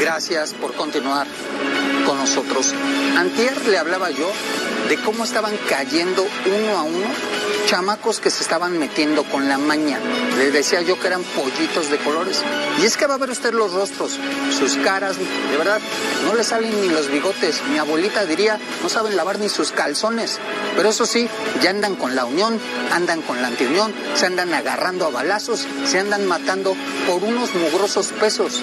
Gracias por continuar con nosotros. Antier le hablaba yo de cómo estaban cayendo uno a uno chamacos que se estaban metiendo con la maña. Les decía yo que eran pollitos de colores. Y es que va a ver usted los rostros, sus caras, de verdad, no le salen ni los bigotes. Mi abuelita diría, no saben lavar ni sus calzones. Pero eso sí, ya andan con la unión, andan con la antiunión, se andan agarrando a balazos, se andan matando por unos mugrosos pesos.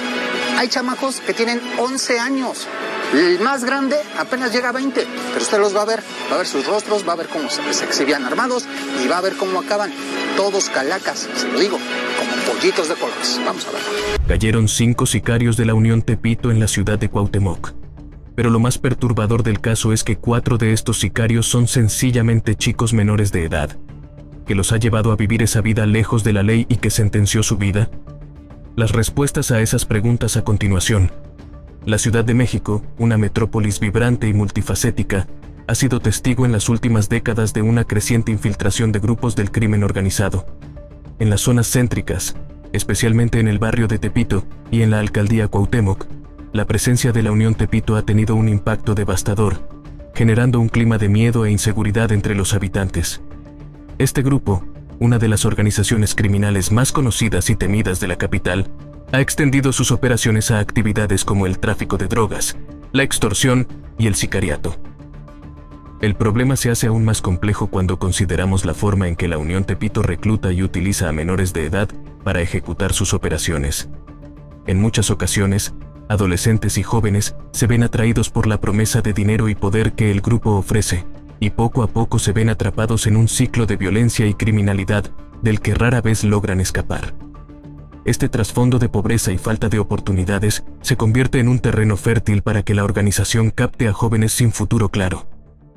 Hay chamacos que tienen 11 años. El más grande apenas llega a 20, pero usted los va a ver sus rostros, va a ver cómo se exhibían armados y va a ver cómo acaban. Todos calacas, se lo digo, como pollitos de colores. Vamos a ver. Cayeron 5 sicarios de la Unión Tepito en la ciudad de Cuauhtémoc. Pero lo más perturbador del caso es que 4 de estos sicarios son sencillamente chicos menores de edad, que los ha llevado a vivir esa vida lejos de la ley y que sentenció su vida. Las respuestas a esas preguntas a continuación. La Ciudad de México, una metrópolis vibrante y multifacética, ha sido testigo en las últimas décadas de una creciente infiltración de grupos del crimen organizado. En las zonas céntricas, especialmente en el barrio de Tepito y en la alcaldía Cuauhtémoc, la presencia de la Unión Tepito ha tenido un impacto devastador, generando un clima de miedo e inseguridad entre los habitantes. Este grupo, una de las organizaciones criminales más conocidas y temidas de la capital, ha extendido sus operaciones a actividades como el tráfico de drogas, la extorsión y el sicariato. El problema se hace aún más complejo cuando consideramos la forma en que la Unión Tepito recluta y utiliza a menores de edad para ejecutar sus operaciones. En muchas ocasiones, adolescentes y jóvenes se ven atraídos por la promesa de dinero y poder que el grupo ofrece, y poco a poco se ven atrapados en un ciclo de violencia y criminalidad del que rara vez logran escapar. Este trasfondo de pobreza y falta de oportunidades se convierte en un terreno fértil para que la organización capte a jóvenes sin futuro claro,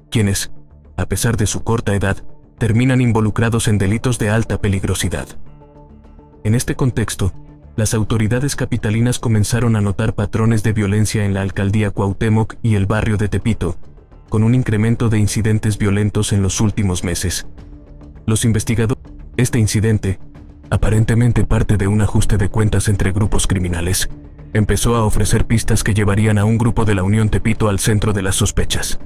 quienes, a pesar de su corta edad, terminan involucrados en delitos de alta peligrosidad. En este contexto, las autoridades capitalinas comenzaron a notar patrones de violencia en la alcaldía Cuauhtémoc y el barrio de Tepito, con un incremento de incidentes violentos en los últimos meses. Los investigadores de este incidente, aparentemente parte de un ajuste de cuentas entre grupos criminales, empezó a ofrecer pistas que llevarían a un grupo de la Unión Tepito al centro de las sospechas.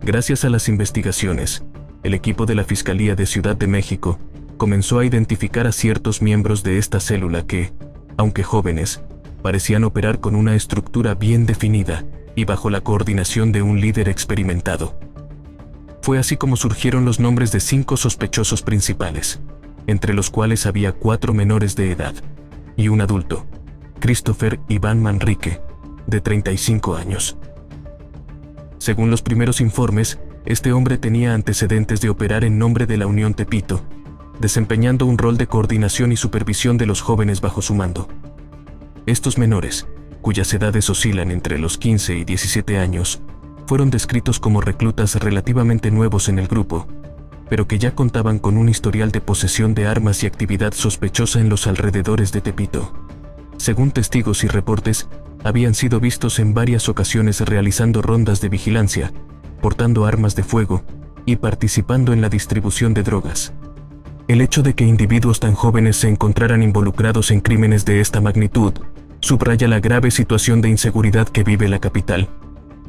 Gracias a las investigaciones, el equipo de la Fiscalía de Ciudad de México comenzó a identificar a ciertos miembros de esta célula que, aunque jóvenes, parecían operar con una estructura bien definida y bajo la coordinación de un líder experimentado. Fue así como surgieron los nombres de 5 sospechosos principales, entre los cuales había 4 menores de edad y un adulto, Christopher Iván Manrique, de 35 años. Según los primeros informes, este hombre tenía antecedentes de operar en nombre de la Unión Tepito, desempeñando un rol de coordinación y supervisión de los jóvenes bajo su mando. Estos menores, cuyas edades oscilan entre los 15 y 17 años, fueron descritos como reclutas relativamente nuevos en el grupo, pero que ya contaban con un historial de posesión de armas y actividad sospechosa en los alrededores de Tepito. Según testigos y reportes, habían sido vistos en varias ocasiones realizando rondas de vigilancia, portando armas de fuego y participando en la distribución de drogas. El hecho de que individuos tan jóvenes se encontraran involucrados en crímenes de esta magnitud subraya la grave situación de inseguridad que vive la capital.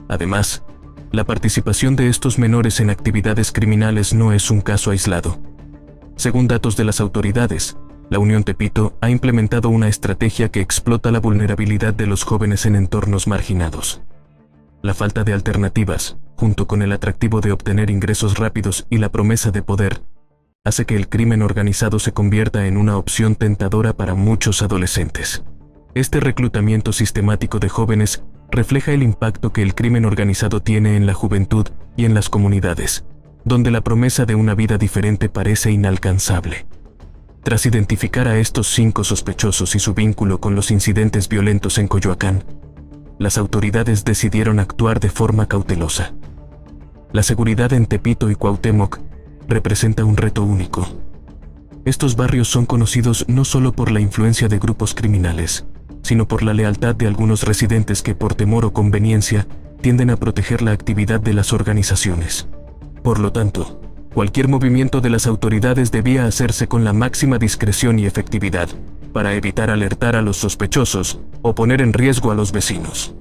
Además, la participación de estos menores en actividades criminales no es un caso aislado. Según datos de las autoridades, la Unión Tepito ha implementado una estrategia que explota la vulnerabilidad de los jóvenes en entornos marginados. La falta de alternativas, junto con el atractivo de obtener ingresos rápidos y la promesa de poder, hace que el crimen organizado se convierta en una opción tentadora para muchos adolescentes. Este reclutamiento sistemático de jóvenes refleja el impacto que el crimen organizado tiene en la juventud y en las comunidades, donde la promesa de una vida diferente parece inalcanzable. Tras identificar a estos 5 sospechosos y su vínculo con los incidentes violentos en Coyoacán, las autoridades decidieron actuar de forma cautelosa. La seguridad en Tepito y Cuauhtémoc representa un reto único. Estos barrios son conocidos no solo por la influencia de grupos criminales, sino por la lealtad de algunos residentes que por temor o conveniencia tienden a proteger la actividad de las organizaciones. Por lo tanto, cualquier movimiento de las autoridades debía hacerse con la máxima discreción y efectividad, para evitar alertar a los sospechosos o poner en riesgo a los vecinos.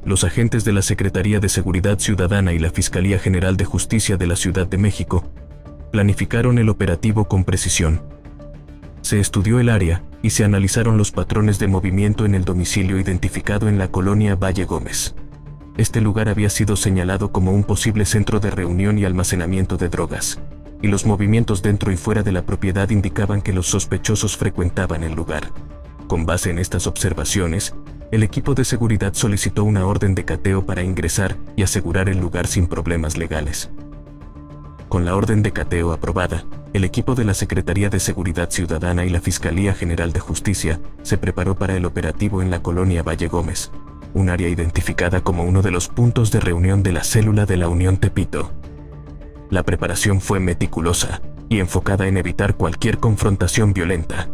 Los agentes de la Secretaría de Seguridad Ciudadana y la Fiscalía General de Justicia de la Ciudad de México planificaron el operativo con precisión. Se estudió el área y se analizaron los patrones de movimiento en el domicilio identificado en la colonia Valle Gómez. Este lugar había sido señalado como un posible centro de reunión y almacenamiento de drogas, y los movimientos dentro y fuera de la propiedad indicaban que los sospechosos frecuentaban el lugar. Con base en estas observaciones, el equipo de seguridad solicitó una orden de cateo para ingresar y asegurar el lugar sin problemas legales. Con la orden de cateo aprobada, el equipo de la Secretaría de Seguridad Ciudadana y la Fiscalía General de Justicia se preparó para el operativo en la colonia Valle Gómez, un área identificada como uno de los puntos de reunión de la célula de la Unión Tepito. La preparación fue meticulosa y enfocada en evitar cualquier confrontación violenta,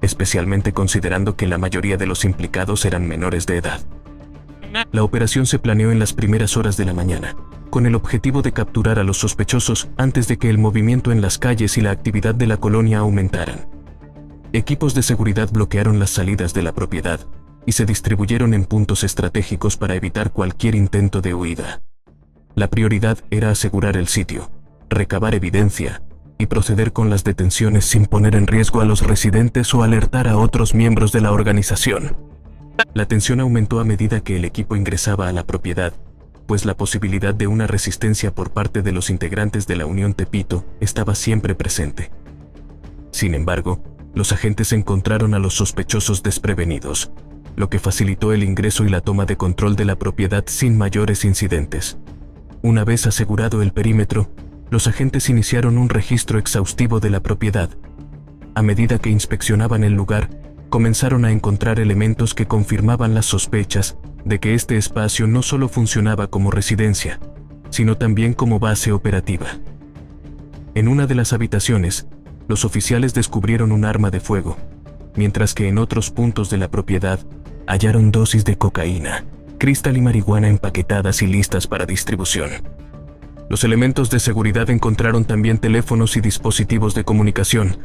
especialmente considerando que la mayoría de los implicados eran menores de edad. La operación se planeó en las primeras horas de la mañana, con el objetivo de capturar a los sospechosos antes de que el movimiento en las calles y la actividad de la colonia aumentaran. Equipos de seguridad bloquearon las salidas de la propiedad y se distribuyeron en puntos estratégicos para evitar cualquier intento de huida. La prioridad era asegurar el sitio, recabar evidencia y proceder con las detenciones sin poner en riesgo a los residentes o alertar a otros miembros de la organización. La tensión aumentó a medida que el equipo ingresaba a la propiedad, pues la posibilidad de una resistencia por parte de los integrantes de la Unión Tepito estaba siempre presente. Sin embargo, los agentes encontraron a los sospechosos desprevenidos, lo que facilitó el ingreso y la toma de control de la propiedad sin mayores incidentes. Una vez asegurado el perímetro, los agentes iniciaron un registro exhaustivo de la propiedad. A medida que inspeccionaban el lugar, comenzaron a encontrar elementos que confirmaban las sospechas de que este espacio no solo funcionaba como residencia, sino también como base operativa. En una de las habitaciones, los oficiales descubrieron un arma de fuego, mientras que en otros puntos de la propiedad hallaron dosis de cocaína, cristal y marihuana empaquetadas y listas para distribución. Los elementos de seguridad encontraron también teléfonos y dispositivos de comunicación,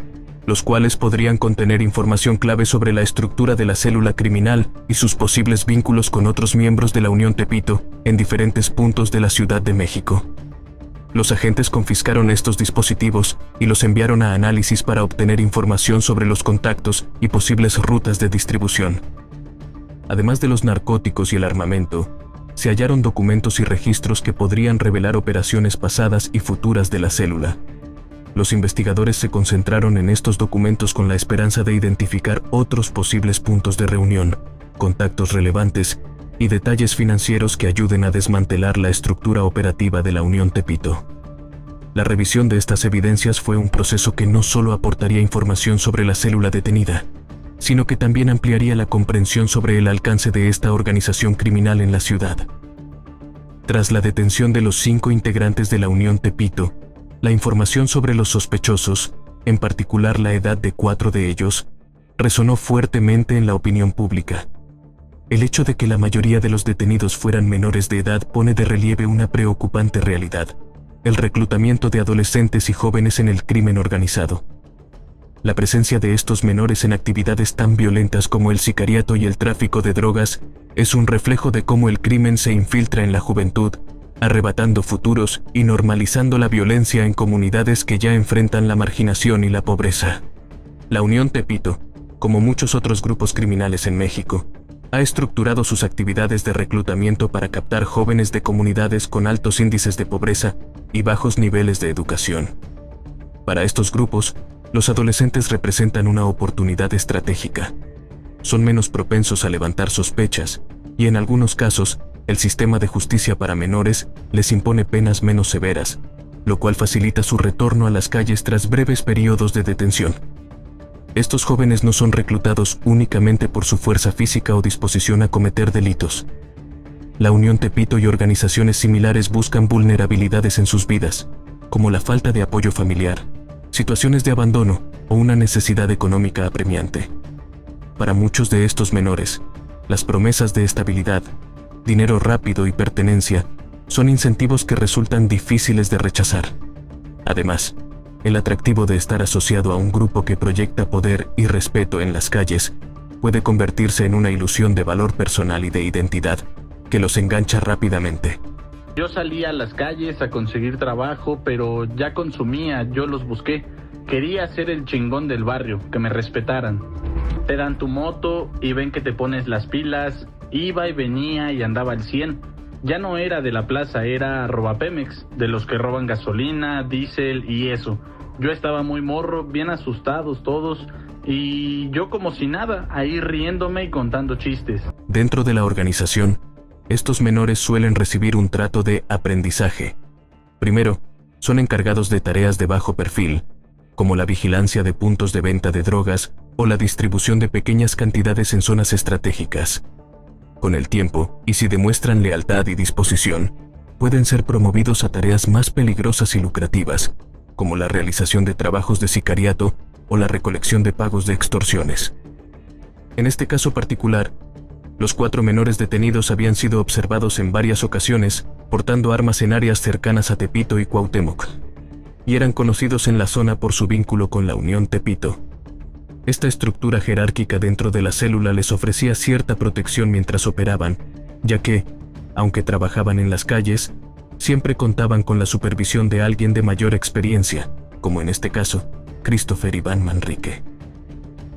los cuales podrían contener información clave sobre la estructura de la célula criminal y sus posibles vínculos con otros miembros de la Unión Tepito en diferentes puntos de la Ciudad de México. Los agentes confiscaron estos dispositivos y los enviaron a análisis para obtener información sobre los contactos y posibles rutas de distribución. Además de los narcóticos y el armamento, se hallaron documentos y registros que podrían revelar operaciones pasadas y futuras de la célula. Los investigadores se concentraron en estos documentos con la esperanza de identificar otros posibles puntos de reunión, contactos relevantes y detalles financieros que ayuden a desmantelar la estructura operativa de la Unión Tepito. La revisión de estas evidencias fue un proceso que no solo aportaría información sobre la célula detenida, sino que también ampliaría la comprensión sobre el alcance de esta organización criminal en la ciudad. Tras la detención de los 5 integrantes de la Unión Tepito, la información sobre los sospechosos, en particular la edad de 4 de ellos, resonó fuertemente en la opinión pública. El hecho de que la mayoría de los detenidos fueran menores de edad pone de relieve una preocupante realidad: el reclutamiento de adolescentes y jóvenes en el crimen organizado. La presencia de estos menores en actividades tan violentas como el sicariato y el tráfico de drogas es un reflejo de cómo el crimen se infiltra en la juventud, arrebatando futuros y normalizando la violencia en comunidades que ya enfrentan la marginación y la pobreza. La Unión Tepito, como muchos otros grupos criminales en México, ha estructurado sus actividades de reclutamiento para captar jóvenes de comunidades con altos índices de pobreza y bajos niveles de educación. Para estos grupos, los adolescentes representan una oportunidad estratégica. Son menos propensos a levantar sospechas y, en algunos casos, el sistema de justicia para menores les impone penas menos severas, lo cual facilita su retorno a las calles tras breves periodos de detención. Estos jóvenes no son reclutados únicamente por su fuerza física o disposición a cometer delitos. La Unión Tepito y organizaciones similares buscan vulnerabilidades en sus vidas, como la falta de apoyo familiar, situaciones de abandono o una necesidad económica apremiante. Para muchos de estos menores, las promesas de estabilidad, dinero rápido y pertenencia son incentivos que resultan difíciles de rechazar. Además, El atractivo de estar asociado a un grupo que proyecta poder y respeto en las calles puede convertirse en una ilusión de valor personal y de identidad que los engancha rápidamente. Yo salía a las calles a conseguir trabajo, pero ya consumía, yo los busqué. Quería ser el chingón del barrio, que me respetaran. Te dan tu moto y ven que te pones las pilas. Iba y venía y andaba al 100. Ya no era de la plaza, era robapemex, de los que roban gasolina, diésel y eso. Yo estaba muy morro, bien asustados todos, y yo como si nada, ahí riéndome y contando chistes. Dentro de la organización, estos menores suelen recibir un trato de aprendizaje. Primero, son encargados de tareas de bajo perfil, como la vigilancia de puntos de venta de drogas o la distribución de pequeñas cantidades en zonas estratégicas. Con el tiempo, y si demuestran lealtad y disposición, pueden ser promovidos a tareas más peligrosas y lucrativas, como la realización de trabajos de sicariato o la recolección de pagos de extorsiones. En este caso particular, los 4 menores detenidos habían sido observados en varias ocasiones portando armas en áreas cercanas a Tepito y Cuauhtémoc, y eran conocidos en la zona por su vínculo con la Unión Tepito. Esta estructura jerárquica dentro de la célula les ofrecía cierta protección mientras operaban, ya que, aunque trabajaban en las calles, siempre contaban con la supervisión de alguien de mayor experiencia, como en este caso, Christopher Iván Manrique.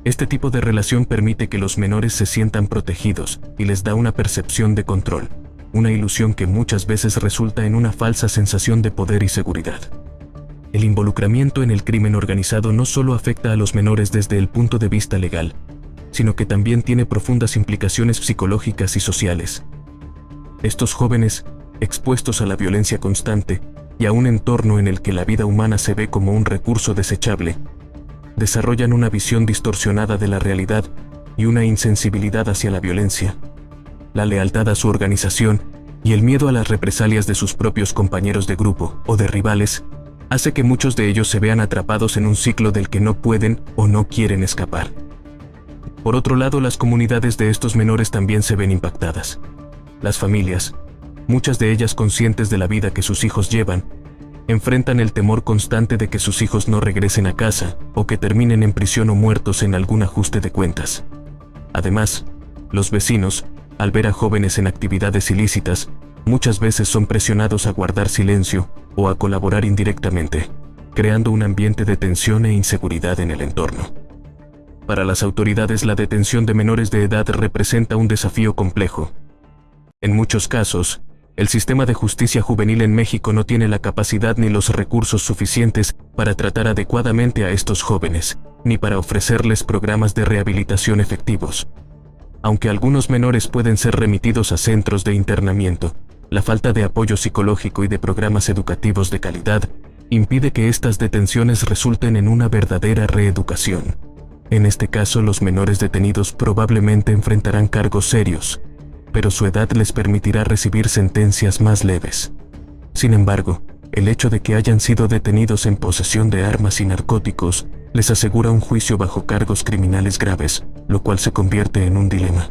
Este tipo de relación permite que los menores se sientan protegidos y les da una percepción de control, una ilusión que muchas veces resulta en una falsa sensación de poder y seguridad. El involucramiento en el crimen organizado no solo afecta a los menores desde el punto de vista legal, sino que también tiene profundas implicaciones psicológicas y sociales. Estos jóvenes, expuestos a la violencia constante y a un entorno en el que la vida humana se ve como un recurso desechable, desarrollan una visión distorsionada de la realidad y una insensibilidad hacia la violencia, la lealtad a su organización y el miedo a las represalias de sus propios compañeros de grupo o de rivales, hace que muchos de ellos se vean atrapados en un ciclo del que no pueden o no quieren escapar. Por otro lado, las comunidades de estos menores también se ven impactadas. Las familias, muchas de ellas conscientes de la vida que sus hijos llevan, enfrentan el temor constante de que sus hijos no regresen a casa o que terminen en prisión o muertos en algún ajuste de cuentas. Además, los vecinos, al ver a jóvenes en actividades ilícitas, muchas veces son presionados a guardar silencio o a colaborar indirectamente, creando un ambiente de tensión e inseguridad en el entorno. Para las autoridades, la detención de menores de edad representa un desafío complejo. En muchos casos, el sistema de justicia juvenil en México no tiene la capacidad ni los recursos suficientes para tratar adecuadamente a estos jóvenes, ni para ofrecerles programas de rehabilitación efectivos. Aunque algunos menores pueden ser remitidos a centros de internamiento, la falta de apoyo psicológico y de programas educativos de calidad impide que estas detenciones resulten en una verdadera reeducación. En este caso, los menores detenidos probablemente enfrentarán cargos serios, pero su edad les permitirá recibir sentencias más leves. Sin embargo, el hecho de que hayan sido detenidos en posesión de armas y narcóticos les asegura un juicio bajo cargos criminales graves, lo cual se convierte en un dilema.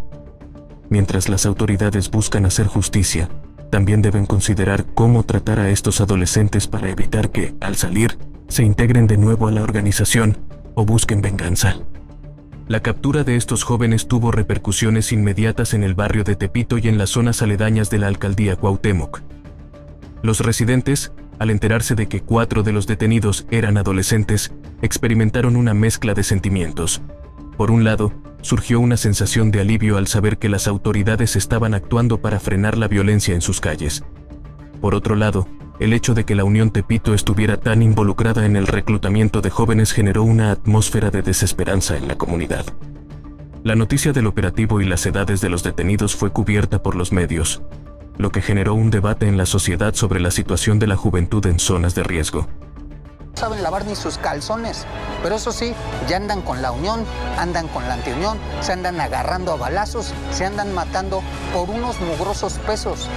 Mientras las autoridades buscan hacer justicia, también deben considerar cómo tratar a estos adolescentes para evitar que, al salir, se integren de nuevo a la organización o busquen venganza. La captura de estos jóvenes tuvo repercusiones inmediatas en el barrio de Tepito y en las zonas aledañas de la alcaldía Cuauhtémoc. Los residentes, al enterarse de que 4 de los detenidos eran adolescentes, experimentaron una mezcla de sentimientos. Por un lado, surgió una sensación de alivio al saber que las autoridades estaban actuando para frenar la violencia en sus calles. Por otro lado, el hecho de que la Unión Tepito estuviera tan involucrada en el reclutamiento de jóvenes generó una atmósfera de desesperanza en la comunidad. La noticia del operativo y las edades de los detenidos fue cubierta por los medios, lo que generó un debate en la sociedad sobre la situación de la juventud en zonas de riesgo. No saben lavar ni sus calzones, pero eso sí, ya andan con la Unión, andan con la Antiunión, se andan agarrando a balazos, se andan matando por unos mugrosos pesos.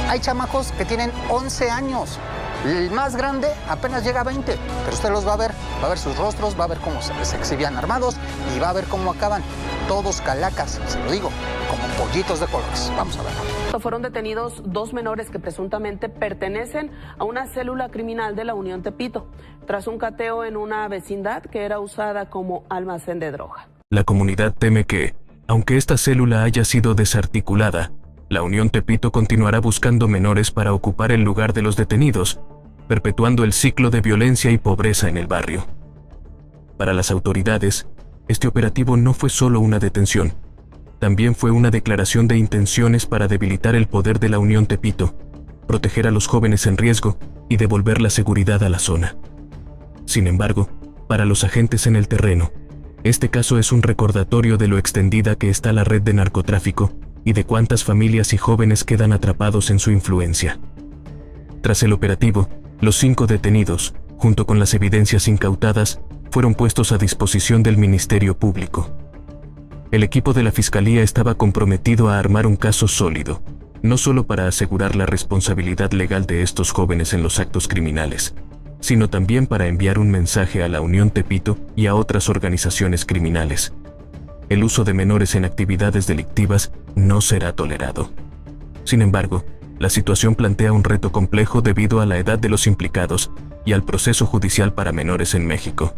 Hay chamacos que tienen 11 años, el más grande apenas llega a 20, pero usted los va a ver sus rostros, va a ver cómo se exhibían armados y va a ver cómo acaban. todos calacas, se lo digo, como pollitos de colores. Vamos a ver. Fueron detenidos 2 menores que presuntamente pertenecen a una célula criminal de la Unión Tepito, tras un cateo en una vecindad que era usada como almacén de droga. La comunidad teme que, aunque esta célula haya sido desarticulada, la Unión Tepito continuará buscando menores para ocupar el lugar de los detenidos, perpetuando el ciclo de violencia y pobreza en el barrio. Para las autoridades, este operativo no fue solo una detención, también fue una declaración de intenciones para debilitar el poder de la Unión Tepito, proteger a los jóvenes en riesgo y devolver la seguridad a la zona. Sin embargo, para los agentes en el terreno, este caso es un recordatorio de lo extendida que está la red de narcotráfico y de cuántas familias y jóvenes quedan atrapados en su influencia. Tras el operativo, los 5 detenidos, junto con las evidencias incautadas, fueron puestos a disposición del Ministerio Público. El equipo de la Fiscalía estaba comprometido a armar un caso sólido, no solo para asegurar la responsabilidad legal de estos jóvenes en los actos criminales, sino también para enviar un mensaje a la Unión Tepito y a otras organizaciones criminales. El uso de menores en actividades delictivas no será tolerado. Sin embargo, la situación plantea un reto complejo debido a la edad de los implicados y al proceso judicial para menores en México.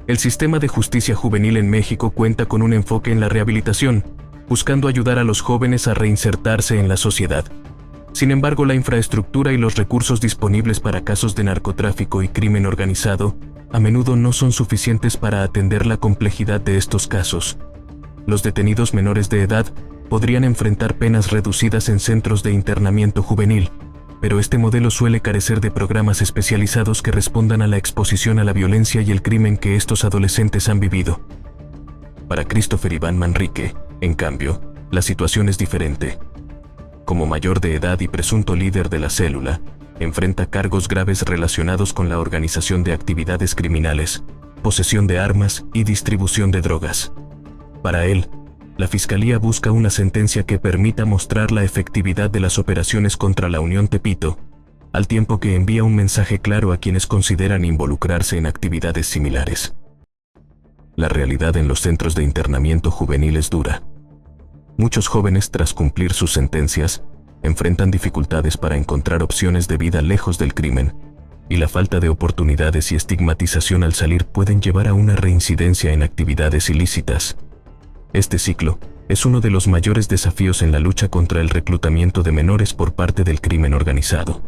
El sistema de justicia juvenil en México cuenta con un enfoque en la rehabilitación, buscando ayudar a los jóvenes a reinsertarse en la sociedad. Sin embargo, la infraestructura y los recursos disponibles para casos de narcotráfico y crimen organizado a menudo no son suficientes para atender la complejidad de estos casos. Los detenidos menores de edad podrían enfrentar penas reducidas en centros de internamiento juvenil, pero este modelo suele carecer de programas especializados que respondan a la exposición a la violencia y el crimen que estos adolescentes han vivido. Para Christopher Iván Manrique, en cambio, la situación es diferente. Como mayor de edad y presunto líder de la célula, enfrenta cargos graves relacionados con la organización de actividades criminales, posesión de armas y distribución de drogas. Para él, la Fiscalía busca una sentencia que permita mostrar la efectividad de las operaciones contra la Unión Tepito, al tiempo que envía un mensaje claro a quienes consideran involucrarse en actividades similares. La realidad en los centros de internamiento juvenil es dura. Muchos jóvenes, tras cumplir sus sentencias, enfrentan dificultades para encontrar opciones de vida lejos del crimen, y la falta de oportunidades y estigmatización al salir pueden llevar a una reincidencia en actividades ilícitas. Este ciclo es uno de los mayores desafíos en la lucha contra el reclutamiento de menores por parte del crimen organizado.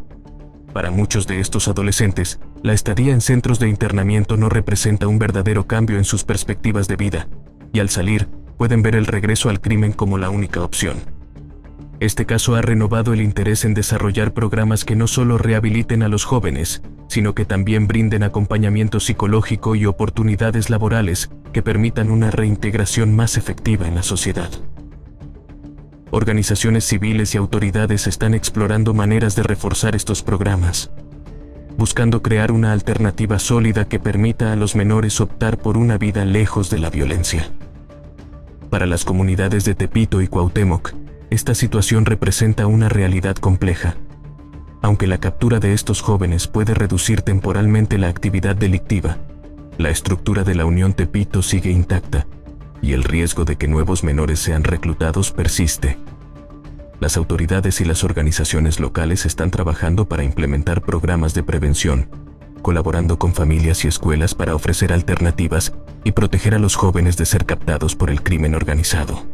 Para muchos de estos adolescentes, la estadía en centros de internamiento no representa un verdadero cambio en sus perspectivas de vida, y al salir, pueden ver el regreso al crimen como la única opción. Este caso ha renovado el interés en desarrollar programas que no solo rehabiliten a los jóvenes, sino que también brinden acompañamiento psicológico y oportunidades laborales que permitan una reintegración más efectiva en la sociedad. Organizaciones civiles y autoridades están explorando maneras de reforzar estos programas, buscando crear una alternativa sólida que permita a los menores optar por una vida lejos de la violencia. Para las comunidades de Tepito y Cuauhtémoc, esta situación representa una realidad compleja. Aunque la captura de estos jóvenes puede reducir temporalmente la actividad delictiva, la estructura de la Unión Tepito sigue intacta, y el riesgo de que nuevos menores sean reclutados persiste. Las autoridades y las organizaciones locales están trabajando para implementar programas de prevención, colaborando con familias y escuelas para ofrecer alternativas y proteger a los jóvenes de ser captados por el crimen organizado.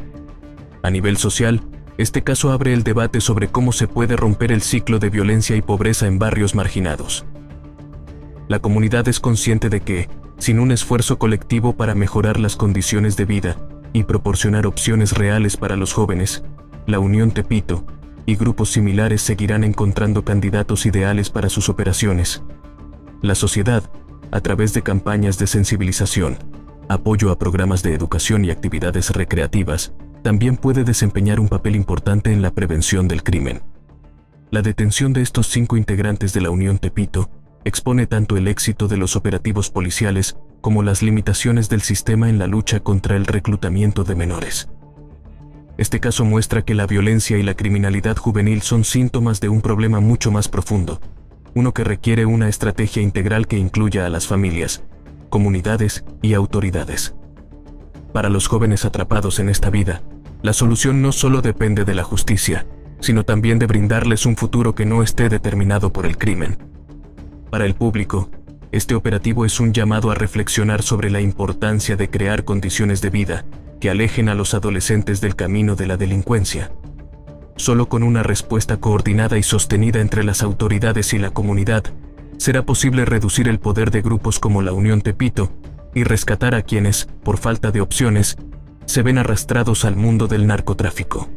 A nivel social, este caso abre el debate sobre cómo se puede romper el ciclo de violencia y pobreza en barrios marginados. La comunidad es consciente de que, sin un esfuerzo colectivo para mejorar las condiciones de vida y proporcionar opciones reales para los jóvenes, la Unión Tepito y grupos similares seguirán encontrando candidatos ideales para sus operaciones. La sociedad, a través de campañas de sensibilización, apoyo a programas de educación y actividades recreativas, también puede desempeñar un papel importante en la prevención del crimen. La detención de estos 5 integrantes de la Unión Tepito expone tanto el éxito de los operativos policiales como las limitaciones del sistema en la lucha contra el reclutamiento de menores. Este caso muestra que la violencia y la criminalidad juvenil son síntomas de un problema mucho más profundo, uno que requiere una estrategia integral que incluya a las familias, comunidades y autoridades. Para los jóvenes atrapados en esta vida, la solución no solo depende de la justicia, sino también de brindarles un futuro que no esté determinado por el crimen. Para el público, este operativo es un llamado a reflexionar sobre la importancia de crear condiciones de vida que alejen a los adolescentes del camino de la delincuencia. Solo con una respuesta coordinada y sostenida entre las autoridades y la comunidad, será posible reducir el poder de grupos como la Unión Tepito y rescatar a quienes, por falta de opciones, se ven arrastrados al mundo del narcotráfico.